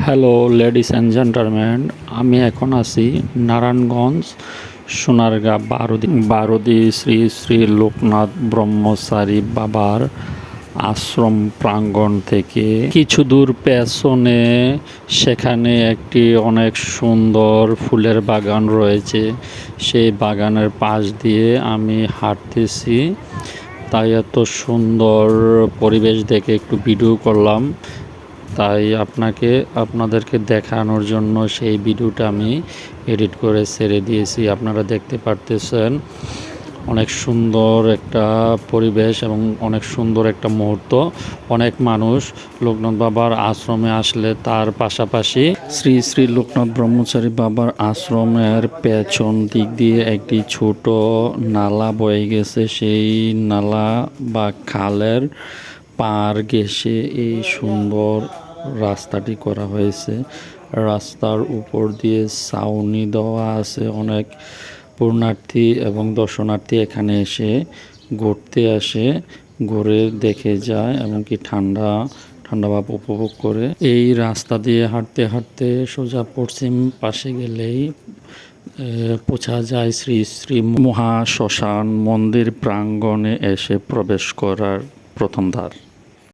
Hello ladies and gentleman, আমি এখন আছি নারায়ণগঞ্জ সোনারগাঁ বারোদি শ্রী শ্রী লোকনাথ ব্রহ্মচারী বাবার আশ্রম প্রাঙ্গণ থেকে কিছু দূর পেছনে সেখানে একটি অনেক সুন্দর ফুলের বাগান রয়েছে। সেই বাগানের পাশ দিয়ে আমি হাঁটতেছি, তাই এত সুন্দর পরিবেশ দেখে একটু ভিডিও করলাম। তাই আপনাদেরকে দেখানোর জন্য সেই ভিডিওটা আমি এডিট করে ছেড়ে দিয়েছি। আপনারা দেখতে পারতেছেন অনেক সুন্দর একটা পরিবেশ এবং অনেক সুন্দর একটা মুহূর্ত। অনেক মানুষ লোকনাথ বাবার আশ্রমে আসলে তার পাশাপাশি শ্রী শ্রী লোকনাথ ব্রহ্মচারী বাবার আশ্রমের পেছন দিক দিয়ে একটি ছোট নালা বয়ে গেছে। সেই নালা বা খালের পার ঘেঁষে এই সুন্দর রাস্তাটি করা হয়েছে। রাস্তার উপর দিয়ে ছাউনি দেওয়া আছে। অনেক পুণ্যার্থী এবং দর্শনার্থী এখানে এসে ঘুরতে আসে, ঘুরে দেখে যায় এমনকি ঠান্ডা ভাব উপভোগ করে। এই রাস্তা দিয়ে হাঁটতে হাঁটতে সোজা পশ্চিম পাশে গেলেই পৌঁছা যায় শ্রী শ্রী মহা শ্মশান মন্দির প্রাঙ্গণে এসে প্রবেশ করার প্রথম দ্বার।